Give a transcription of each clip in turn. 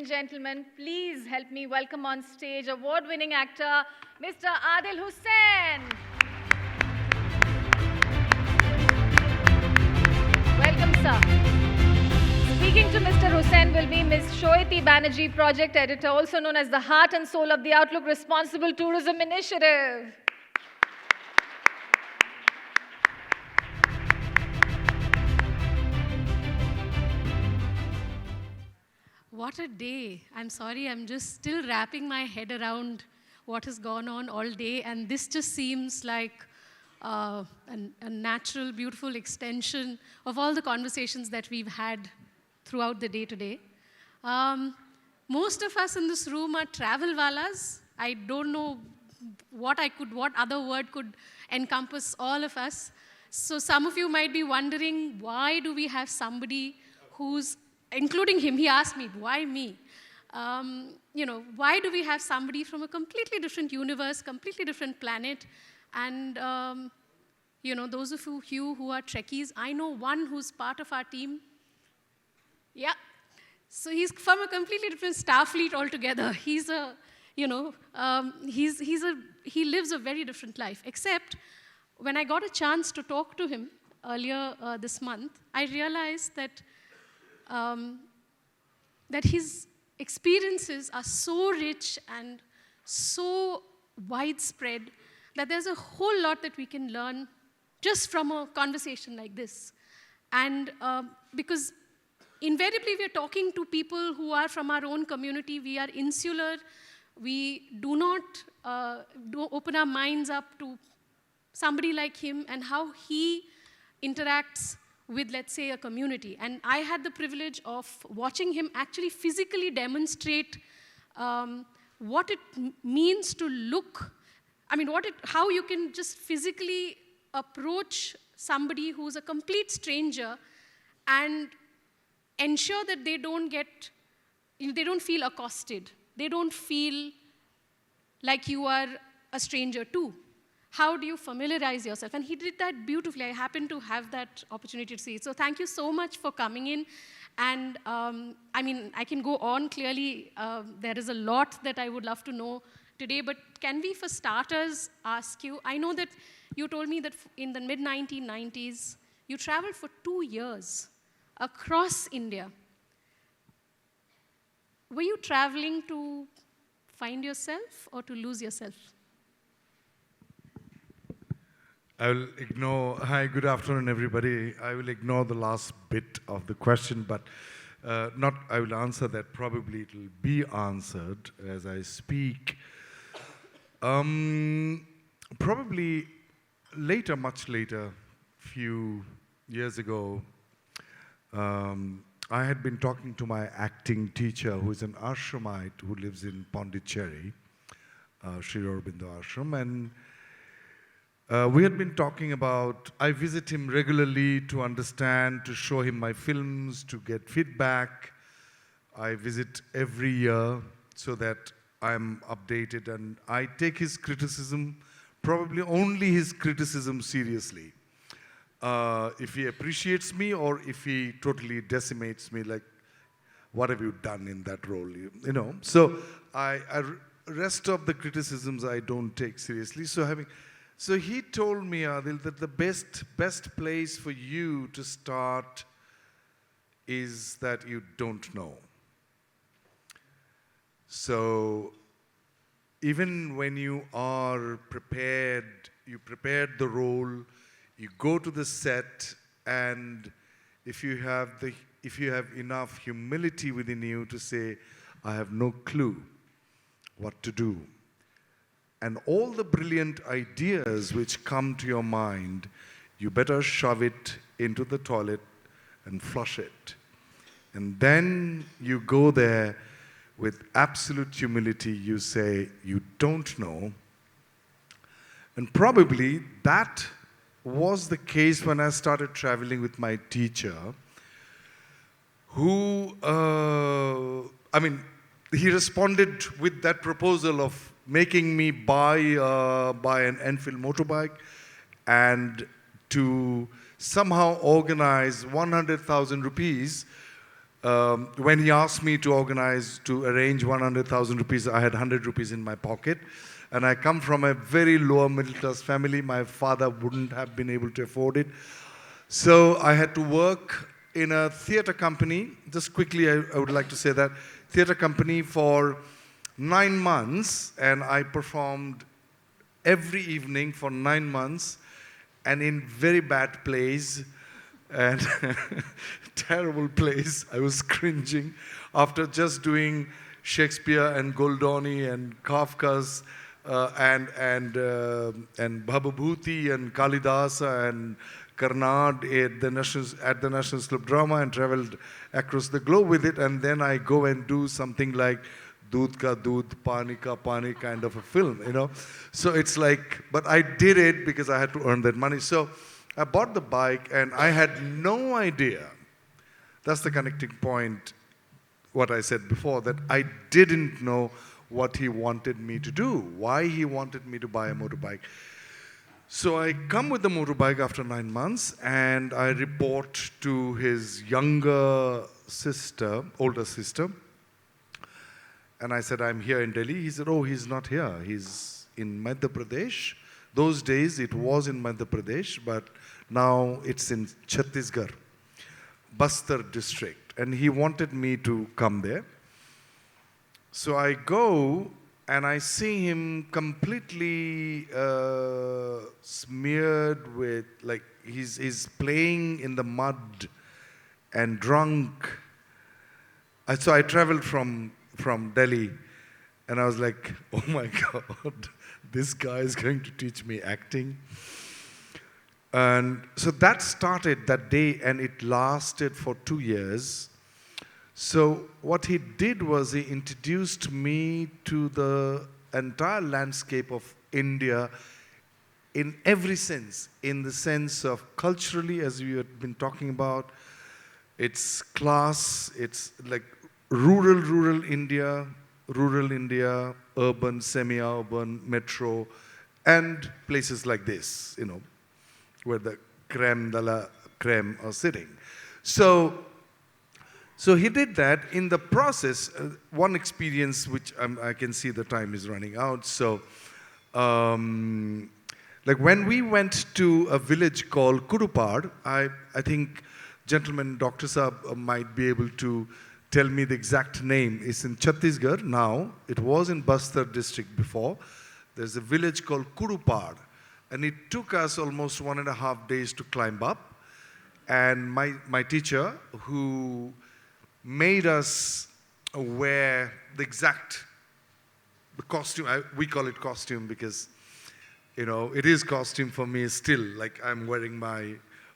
gentlemen, please help me welcome on stage award-winning actor, Mr. Adil Hussain. Welcome, sir. Speaking to Mr. Hussain will be Ms. Shoiti Banerjee, project editor, also known as the heart and soul of the Outlook Responsible Tourism Initiative. What a day. I'm sorry, I'm just still wrapping my head around what has gone on all day, and this just seems like a natural, beautiful extension of all the conversations that we've had throughout the day today. Most of us in this room are travel walas. I don't know what other word could encompass all of us. So some of you might be wondering, why do we have somebody who's, including him, he asked me, why me? Why do we have somebody from a completely different universe, completely different planet? And, those of you who are Trekkies, I know one who's part of our team. Yeah. So he's from a completely different star fleet altogether. He lives a very different life. Except when I got a chance to talk to him earlier this month, I realized that his experiences are so rich and so widespread that there's a whole lot that we can learn just from a conversation like this. And because invariably we're talking to people who are from our own community, we are insular, we do not open our minds up to somebody like him and how he interacts with, let's say, a community. And I had the privilege of watching him actually physically demonstrate what it means to look, how you can just physically approach somebody who's a complete stranger and ensure that they don't feel accosted. They don't feel like you are a stranger too. How do you familiarize yourself? And he did that beautifully. I happened to have that opportunity to see it. So thank you so much for coming in. And I can go on. Clearly, there is a lot that I would love to know today. But can we, for starters, ask you, I know that you told me that in the mid-1990s, you traveled for 2 years across India. Were you traveling to find yourself or to lose yourself? I will ignore, hi, good afternoon, everybody. I will ignore the last bit of the question, but I will answer that. Probably it will be answered as I speak. Probably later, much later, few years ago, I had been talking to my acting teacher, who is an ashramite who lives in Pondicherry, Sri Aurobindo Ashram, and we had been talking about, I visit him regularly to understand, to show him my films, to get feedback. I visit every year so that I'm updated, and I take his criticism, probably only his criticism, seriously. If he appreciates me or if he totally decimates me, like, what have you done in that role? So rest of the criticisms I don't take seriously. So he told me, Adil, that the best place for you to start is that you don't know. So even when you are prepared, you prepared the role, you go to the set, and if you have enough humility within you to say, I have no clue what to do. And all the brilliant ideas which come to your mind, you better shove it into the toilet and flush it. And then you go there with absolute humility, you say, you don't know. And probably that was the case when I started traveling with my teacher, who, he responded with that proposal of making me buy an Enfield motorbike and to somehow organize 100,000 rupees When he asked me to arrange 100,000 rupees, I had 100 rupees in my pocket. And I come from a very lower middle class family. My father wouldn't have been able to afford it. So I had to work in a theater company. Just quickly, I would like to say that theater company for 9 months, and I performed every evening for 9 months, and in very bad plays and terrible plays. I was cringing after just doing Shakespeare and Goldoni and Kafka's and Bhababhuti and Kalidasa and Karnad at the National Club Drama, and traveled across the globe with it. And then I go and do something like Doodh Ka Doodh, Pani Ka Pani kind of a film, you know. So it's like, but I did it because I had to earn that money. So I bought the bike and I had no idea. That's the connecting point, what I said before, that I didn't know what he wanted me to do, why he wanted me to buy a motorbike. So I come with the motorbike after 9 months, and I report to his older sister, and I said, I'm here in Delhi. He said, oh, he's not here. He's in Madhya Pradesh. Those days it was in Madhya Pradesh, but now it's in Chhattisgarh, Bastar district. And he wanted me to come there. So I go, and I see him completely smeared with, like, he's playing in the mud and drunk. So I traveled from Delhi, and I was like, oh my God, this guy is going to teach me acting. And so that started that day, and it lasted for 2 years. So what he did was he introduced me to the entire landscape of India in every sense, in the sense of culturally, as we had been talking about, its class, it's like rural India, urban, semi-urban, metro, and places like this, you know, where the crème de la crème are sitting. So he did that. In the process, one experience which I can see the time is running out. So, like when we went to a village called Kudupad, I think gentleman Dr. Saab might be able to tell me the exact name. It's in Chhattisgarh now. It was in Bastar district before. There's a village called Kudupad, and it took us almost 1.5 days to climb up. And my teacher, who made us wear the costume. We call it costume because, you know, it is costume for me still. Like, I'm wearing my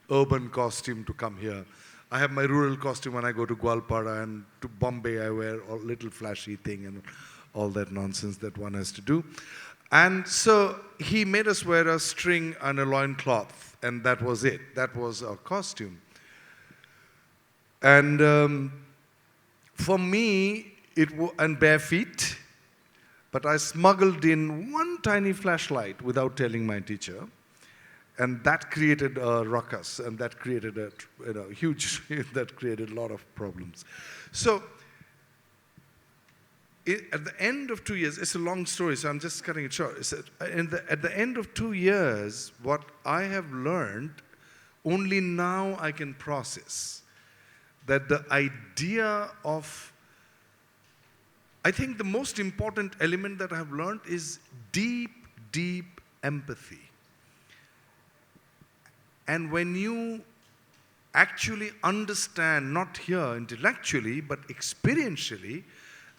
urban costume to come here. I have my rural costume when I go to Goalpara, and to Bombay I wear a little flashy thing and all that nonsense that one has to do. And so he made us wear a string and a loincloth, and that was it. That was our costume. And for me, and bare feet, but I smuggled in one tiny flashlight without telling my teacher, and that created a ruckus, and that created a that created a lot of problems. So at the end of 2 years, it's a long story, so I'm just cutting it short. At the end of 2 years, what I have learned, only now I can process. That the idea of, I think the most important element that I have learned is deep empathy. And when you actually understand, not here intellectually, but experientially,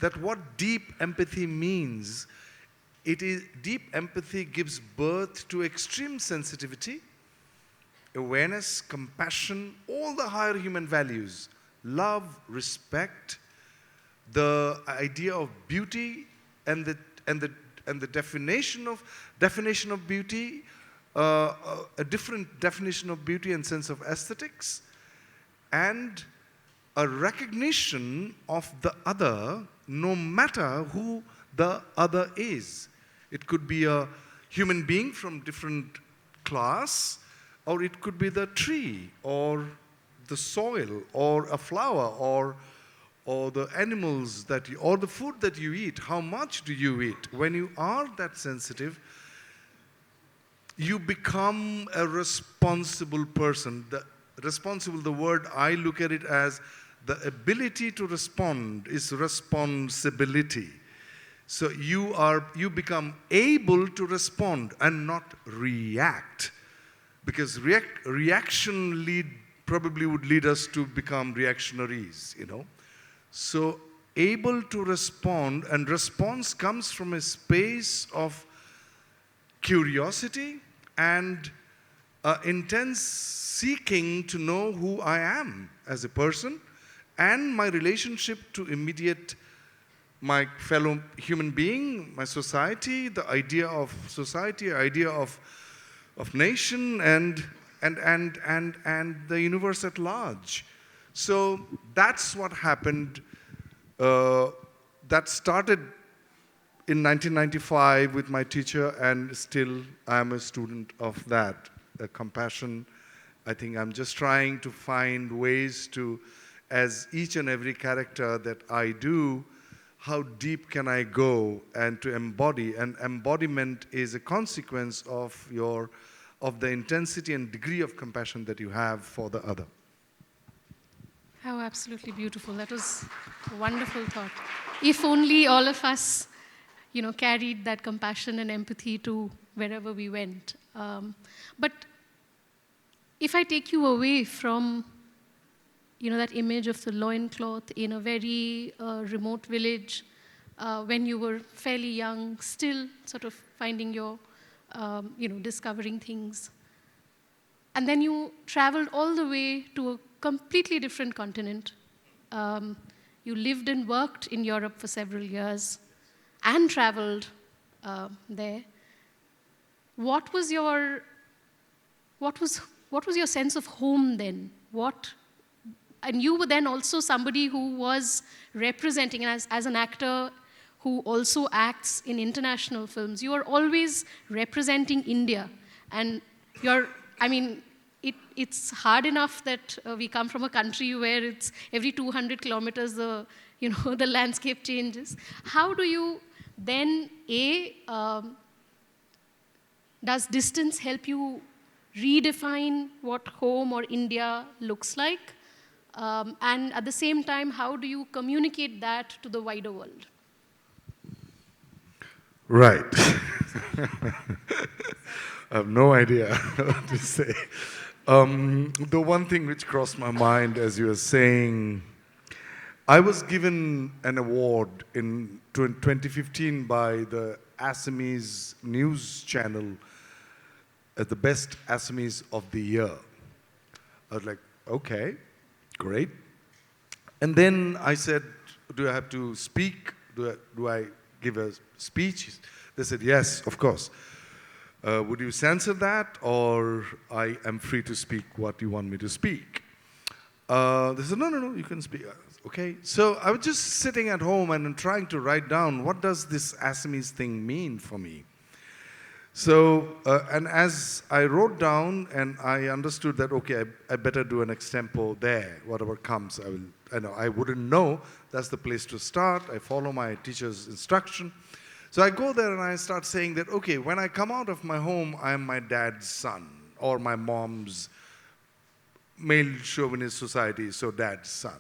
that what deep empathy means, deep empathy gives birth to extreme sensitivity, awareness, compassion, all the higher human values, love, respect, the idea of beauty, and the definition of beauty, a different definition of beauty and sense of aesthetics, and a recognition of the other, no matter who the other is. It could be a human being from different class, or it could be the tree, or the soil, or a flower, or or the animals that you, or the food that you eat, how much do you eat? When you are that sensitive, you become a responsible person. The word I look at it as the ability to respond is responsibility. So you become able to respond and not react. Because reaction probably would lead us to become reactionaries, So able to respond, and response comes from a space of curiosity and intense seeking to know who I am as a person and my relationship to my fellow human being, my society, the idea of society, idea of nation and the universe at large. So that's what happened. That started in 1995 with my teacher, and still I'm a student of that. Compassion. I think I'm just trying to find ways to, as each and every character that I do, how deep can I go and to embody? And embodiment is a consequence of the intensity and degree of compassion that you have for the other. How absolutely beautiful. That was a wonderful thought. If only all of us, carried that compassion and empathy to wherever we went. But if I take you away from, that image of the loincloth in a very remote village, when you were fairly young, still sort of finding your, discovering things. And then you traveled all the way to a completely different continent. You lived and worked in Europe for several years and traveled there. What was your sense of home then? And you were then also somebody who was representing, as an actor who also acts in international films, you are always representing India. And it's hard enough that we come from a country where it's every 200 kilometers the landscape changes. How do you then, does distance help you redefine what home or India looks like? And at the same time, how do you communicate that to the wider world? Right. I have no idea what to say. The one thing which crossed my mind as you were saying, I was given an award in 2015 by the Assamese news channel as the best Assamese of the year. I was like, okay, great. And then I said, do I have to speak? Do I give a speech? They said, yes, of course. Would you censor that, or I am free to speak what you want me to speak? They said, no, you can speak. Okay, so I was just sitting at home and trying to write down, what does this Assamese thing mean for me? So, and as I wrote down and I understood that, okay, I better do an extempo there, whatever comes, I wouldn't know, that's the place to start. I follow my teacher's instruction. So I go there and I start saying that, okay, when I come out of my home, I am my dad's son, or my mom's male chauvinist society, so dad's son,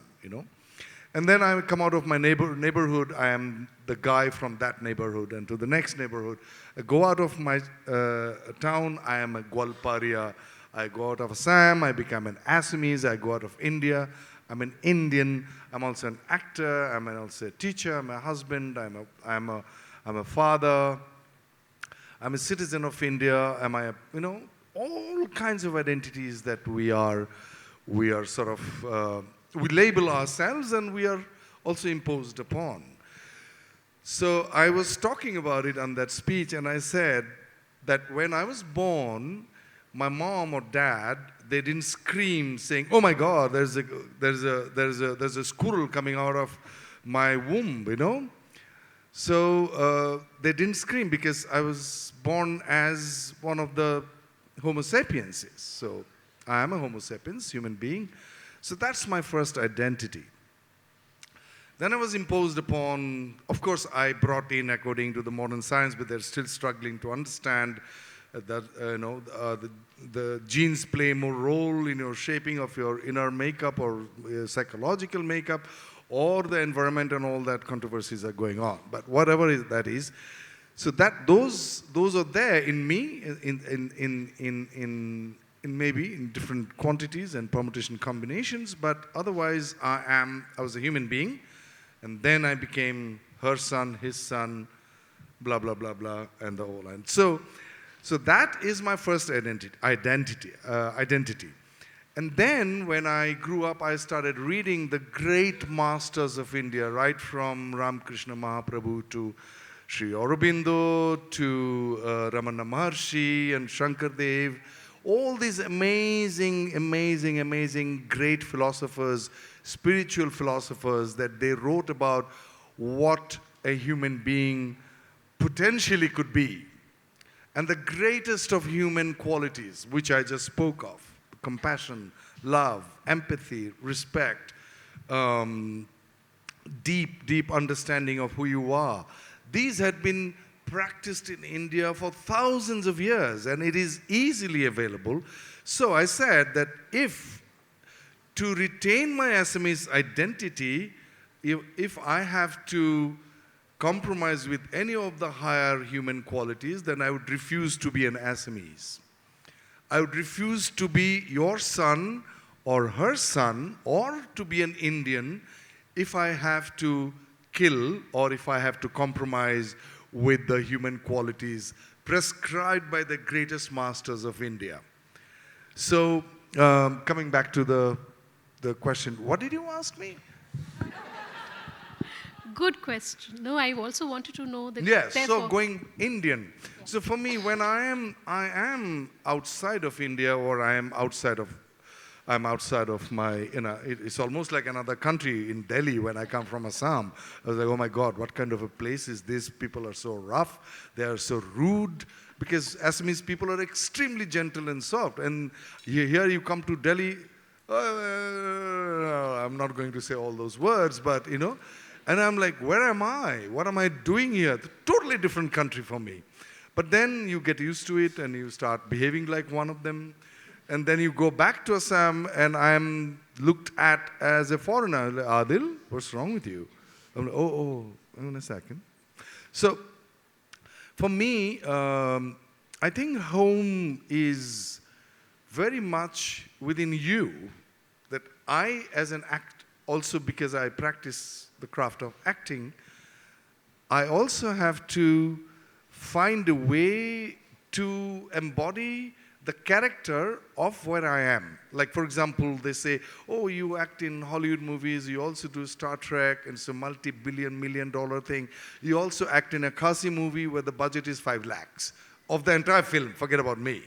And then I come out of my neighborhood, I am the guy from that neighborhood, and to the next neighborhood. I go out of my town, I am a Goalpara. I go out of Assam, I become an Assamese. I go out of India, I'm an Indian. I'm also an actor, I'm also a teacher, I'm a husband, I'm a father, I'm a citizen of India, all kinds of identities that we are sort of, we label ourselves and we are also imposed upon. So I was talking about it on that speech, and I said that when I was born, my mom or dad, they didn't scream saying, "Oh my God, there's a squirrel coming out of my womb," So they didn't scream because I was born as one of the Homo sapiens. So I am a Homo sapiens, human being. So that's my first identity. Then I was imposed upon, of course, I brought in according to the modern science, but they're still struggling to understand that, the genes play more role in your shaping of your inner makeup or psychological makeup, or the environment, and all that controversies are going on. But whatever that is, so that those are there in me in maybe in different quantities and permutation combinations, but otherwise I was a human being, and then I became her son, his son, blah blah blah blah, and the whole line. So that is my first identity. And then when I grew up, I started reading the great masters of India, right from Ramakrishna Mahaprabhu to Sri Aurobindo to Ramana Maharshi and Shankardev, all these amazing great philosophers, spiritual philosophers, that they wrote about what a human being potentially could be. And the greatest of human qualities, which I just spoke of, compassion, love, empathy, respect, deep understanding of who you are. These had been practiced in India for thousands of years, and it is easily available. So I said that if to retain my Assamese identity, if I have to compromise with any of the higher human qualities, then I would refuse to be an Assamese. I would refuse to be your son or her son, or to be an Indian, if I have to kill or if I have to compromise with the human qualities prescribed by the greatest masters of India. So, coming back to the question, what did you ask me? Good question. No, I also wanted to know that. Yes, therefore, so going Indian. So for me, when I am outside of India, or I'm outside of my, it's almost like another country in Delhi when I come from Assam. I was like, oh my God, what kind of a place is this? People are so rough, they are so rude, because Assamese people are extremely gentle and soft. And here you come to Delhi, I'm not going to say all those words, but and I'm like, where am I? What am I doing here? Totally different country for me. But then you get used to it and you start behaving like one of them. And then you go back to Assam and I'm looked at as a foreigner. Like, Adil, what's wrong with you? I'm like, oh, hang on a second. So for me, I think home is very much within you, that I, as an act, also because I practice the craft of acting, I also have to find a way to embody the character of where I am. Like, for example, they say, oh, you act in Hollywood movies, you also do Star Trek, and it's a multi-billion, $1 million thing. You also act in a Kasi movie where the budget is 5 lakhs of the entire film, forget about me.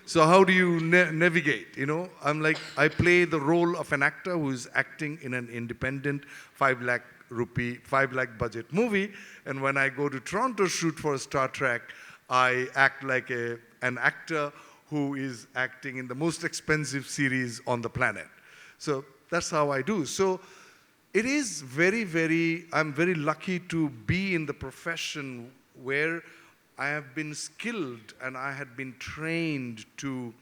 So how do you navigate, I'm like, I play the role of an actor who is acting in an independent 5 lakh budget movie, and when I go to Toronto shoot for Star Trek, I act like an actor who is acting in the most expensive series on the planet. So that's how I do. So it is I'm very lucky to be in the profession where I have been skilled and I had been trained to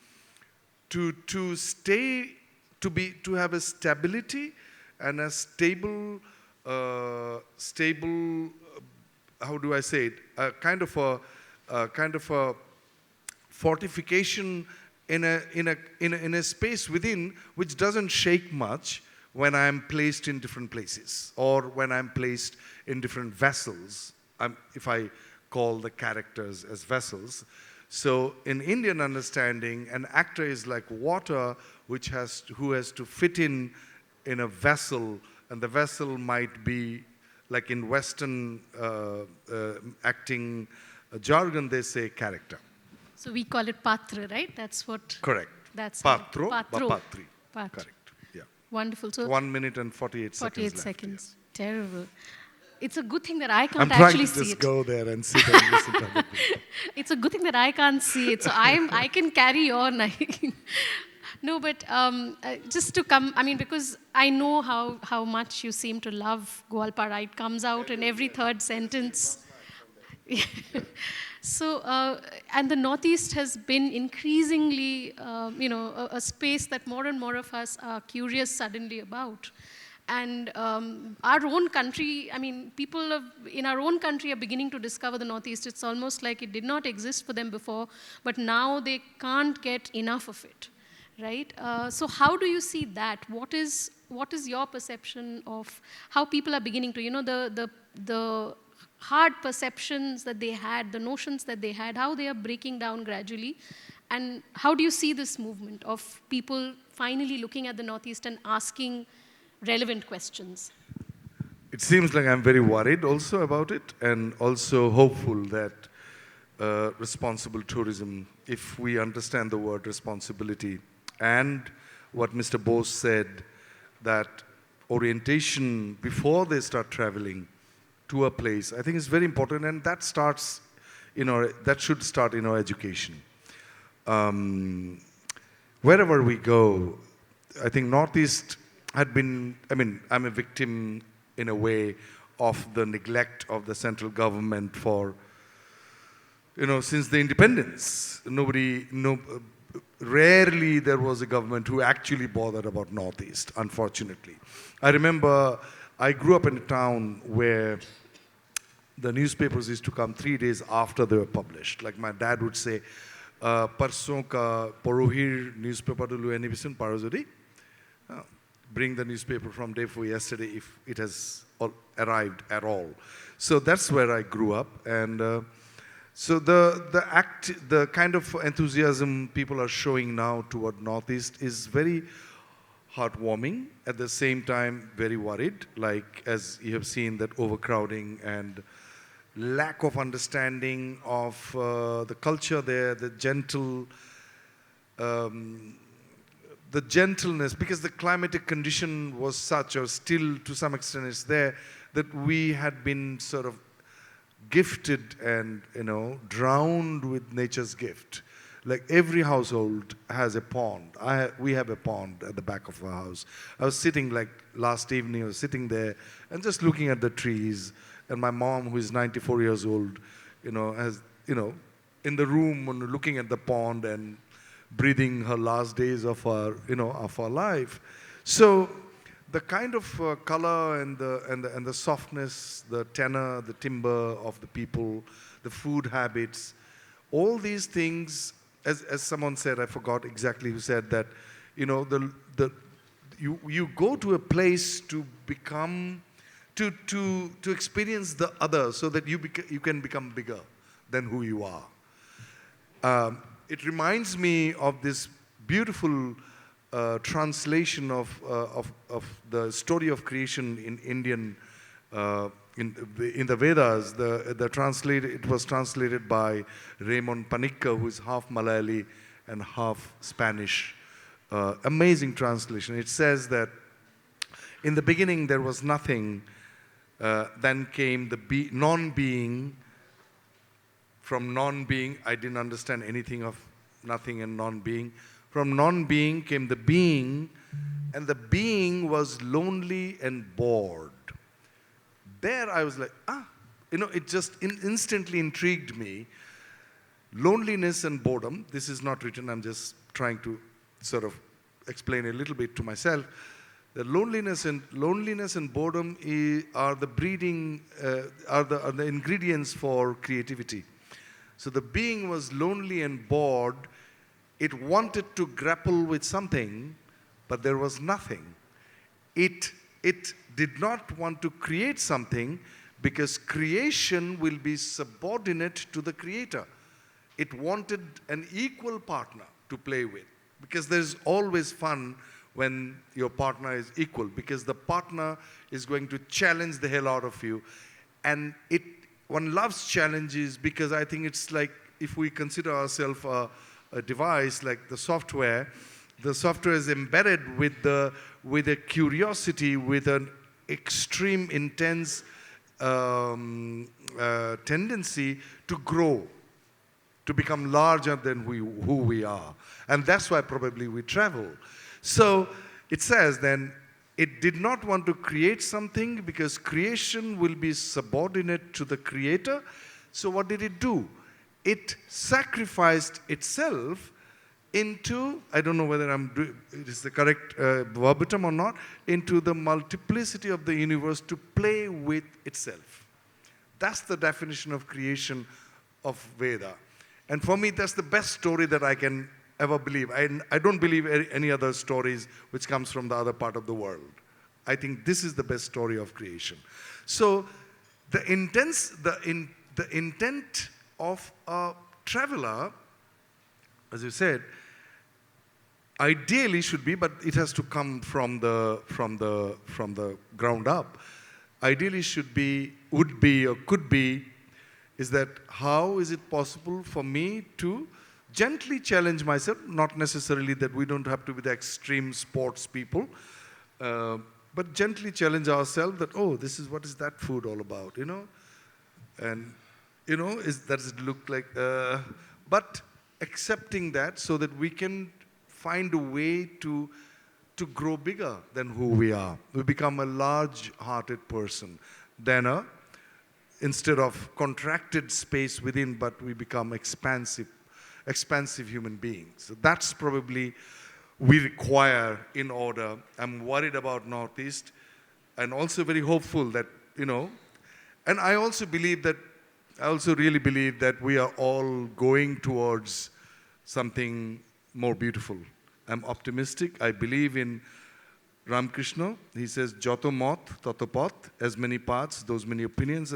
have a stability and a stable, how do I say it? A kind of a fortification in a space within which doesn't shake much when I'm placed in different places or when I'm placed in different vessels. If I call the characters as vessels. So in Indian understanding, an actor is like water who has to fit in a vessel, and the vessel might be, like in Western acting jargon, they say character. So we call it patra, right? That's what. Correct. That's Patro, Patro. Patri. Pat. Correct. Yeah. Wonderful. So 1 minute and 48 seconds. 48 left, seconds. yes. Terrible. It's a good thing that I can't I'm trying actually to see just it. go there and sit and listen to other people. It's a good thing that I can't see it. So I can carry on. No, but just to come, I mean, because I know how much you seem to love Goalpara. It comes out in every third sentence. So, and the Northeast has been increasingly, a space that more and more of us are curious suddenly about. And our own country, I mean, in our own country are beginning to discover the Northeast. It's almost like it did not exist for them before, but now they can't get enough of it, right? So how do you see that? What is your perception of how people are beginning to, the hard perceptions that they had, the notions that they had, how they are breaking down gradually? And how do you see this movement of people finally looking at the Northeast and asking relevant questions? It seems like I'm very worried also about it, and also hopeful that responsible tourism, if we understand the word responsibility, and what Mr. Bose said, that orientation before they start traveling to a place, I think is very important, and that should start in our education. Wherever we go, I think Northeast had been, I'm a victim in a way of the neglect of the central government for, since the independence. Rarely there was a government who actually bothered about Northeast, unfortunately. I remember I grew up in a town where the newspapers used to come 3 days after they were published. Like my dad would say, "Parson ka Porohir newspaper to Luenibisun Parozodi." Bring the newspaper from day for yesterday if it has arrived at all. So that's where I grew up, and so the kind of enthusiasm people are showing now toward Northeast is very heartwarming. At the same time, very worried. Like as you have seen, that overcrowding and lack of understanding of the culture there, the gentleness, because the climatic condition was such, or still to some extent is there, that we had been sort of gifted and, drowned with nature's gift. Like every household has a pond. We have a pond at the back of our house. I was sitting, like last evening, I was sitting there and just looking at the trees, and my mom, who is 94 years old, has, in the room looking at the pond and breathing her last days of our, of her life. So the kind of color and the softness, the tenor, the timbre of the people, the food habits, all these things, as someone said, I forgot exactly who said that, you go to a place to become, to experience the other, so that you can become bigger than who you are. It reminds me of this beautiful translation of the story of creation in Indian, in the Vedas. It was translated by Raymond Panikkar, who is half Malayali and half Spanish. Amazing translation. It says that in the beginning there was nothing, then came the non-being. From non-being, I didn't understand anything of nothing and non-being. From non-being came the being, and the being was lonely and bored. There I was like, it just instantly intrigued me. Loneliness and boredom, this is not written, I'm just trying to sort of explain a little bit to myself. The loneliness and boredom are the ingredients for creativity. So the being was lonely and bored. It wanted to grapple with something, but there was nothing. It did not want to create something, because creation will be subordinate to the creator. It wanted an equal partner to play with, because there's always fun when your partner is equal, because the partner is going to challenge the hell out of you. And one loves challenges, because I think it's like, if we consider ourselves a device like the software is embedded with a curiosity, with an extreme intense tendency to grow, to become larger than who we are. And that's why probably we travel. So it says then, it did not want to create something because creation will be subordinate to the creator. So what did it do? It sacrificed itself into, I don't know whether it is the correct verbatim or not, into the multiplicity of the universe to play with itself. That's the definition of creation of Veda. And for me, that's the best story that I can ever believe. I don't believe any other stories which comes from the other part of the world. I think this is the best story of creation. So the intent of a traveler, as you said, ideally should be, but it has to come from the ground up. Ideally should be, would be, or could be, is that how is it possible for me to gently challenge myself, not necessarily that we don't have to be the extreme sports people, but gently challenge ourselves that, oh, what is that food all about, you know? And, you know, does it look like, but accepting that so that we can find a way to grow bigger than who we are. We become a large-hearted person than instead of contracted space within, but we become expansive human beings. So that's probably we require in order. I'm worried about Northeast and also very hopeful that, you know, and I also really believe that we are all going towards something more beautiful. I'm optimistic. I believe in Ramakrishna. He says, "Joto mot, tato path." As many paths, those many opinions.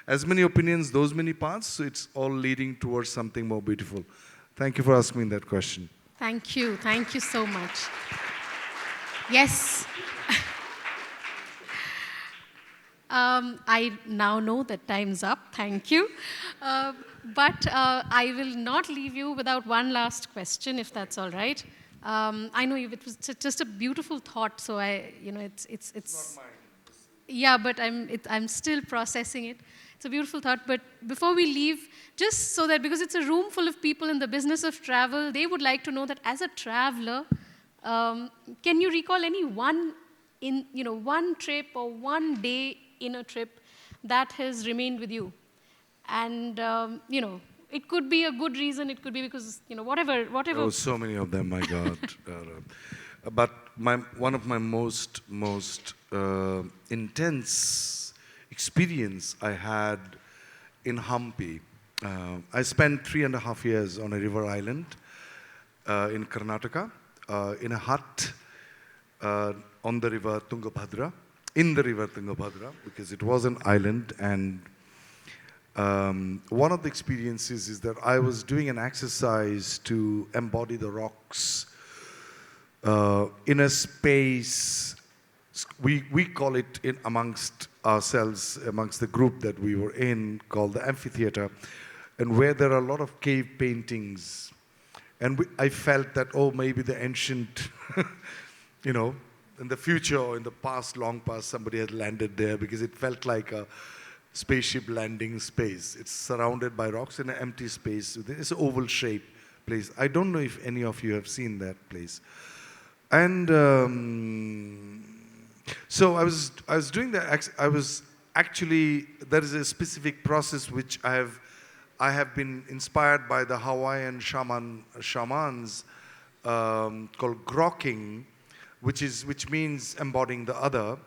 As many opinions, those many paths. So it's all leading towards something more beautiful. Thank you for asking me that question. Thank you. Thank you so much. Yes. I now know that time's up. Thank you. But I will not leave you without one last question, if that's all right. I know it was just a beautiful thought, so it's not mine. Yeah, but I'm still processing it. It's a beautiful thought. But before we leave, just so that, because it's a room full of people in the business of travel, they would like to know that as a traveler, can you recall any one trip or one day in a trip that has remained with you? And, it could be a good reason, it could be because, whatever. Oh, so many of them, my God. But one of my most intense experience I had in Hampi. I spent 3.5 years on a river island in Karnataka, in a hut on the river Tungabhadra, in the river Tungabhadra, because it was an island. And one of the experiences is that I was doing an exercise to embody the rocks in a space, we call it amongst ourselves, amongst the group that we were in, called the amphitheater, and where there are a lot of cave paintings. And I felt that, oh, maybe the ancient, in the future or in the past, long past, somebody had landed there, because it felt like a spaceship landing space. It's surrounded by rocks in an empty space. It's an oval-shaped place. I don't know if any of you have seen that place. And so I was doing that. I was actually, there is a specific process which I have been inspired by the Hawaiian shamans called grokking, which means embodying the other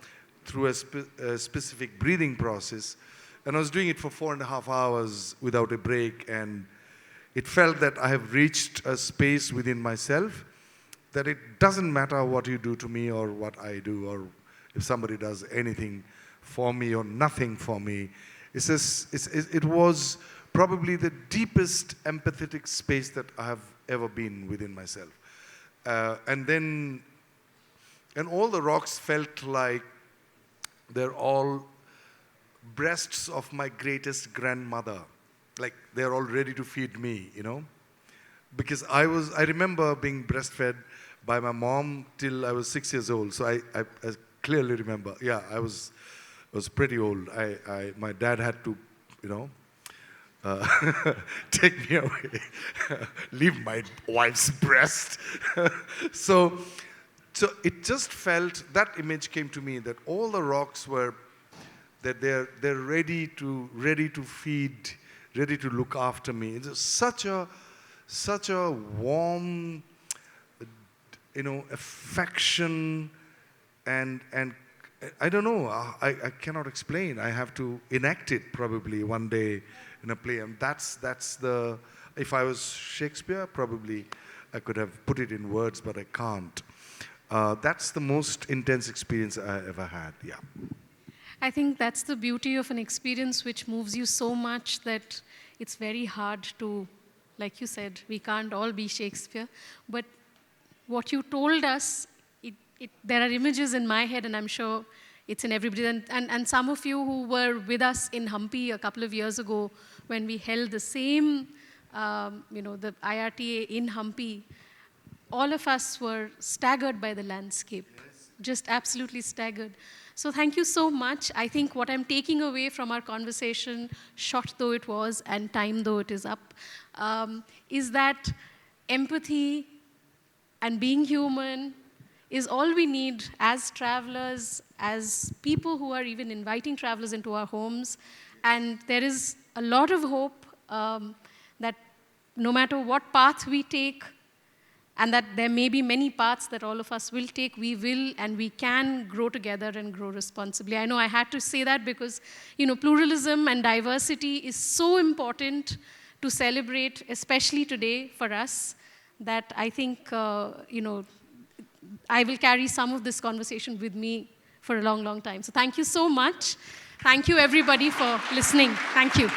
through a specific breathing process. And I was doing it for 4.5 hours without a break, and it felt that I have reached a space within myself that it doesn't matter what you do to me or what I do, or if somebody does anything for me or nothing for me. It was probably the deepest empathetic space that I have ever been within myself. And all the rocks felt like they're all breasts of my greatest grandmother. Like they're all ready to feed me, Because I remember being breastfed by my mom till I was 6 years old. So I clearly remember. Yeah, I was pretty old. My dad had to, take me away, leave my wife's breast. so, so it just felt, that image came to me, that all the rocks were, that they're ready to feed, ready to look after me. It's such a warm, affection, and I don't know, I cannot explain. I have to enact it probably one day in a play. And that's the, if I was Shakespeare, probably I could have put it in words, but I can't. That's the most intense experience I ever had, yeah. I think that's the beauty of an experience which moves you so much that it's very hard to, like you said, we can't all be Shakespeare. But what you told us, there are images in my head, and I'm sure it's in everybody. And some of you who were with us in Hampi a couple of years ago when we held the same, the IRTA in Hampi, all of us were staggered by the landscape, just absolutely staggered. So thank you so much. I think what I'm taking away from our conversation, short though it was and time though it is up, is that empathy and being human is all we need as travelers, as people who are even inviting travelers into our homes. And there is a lot of hope that no matter what path we take, and that there may be many paths that all of us will take, we will and we can grow together and grow responsibly. I know I had to say that because, pluralism and diversity is so important to celebrate, especially today for us, that I think, I will carry some of this conversation with me for a long, long time. So thank you so much. Thank you, everybody, for listening. Thank you.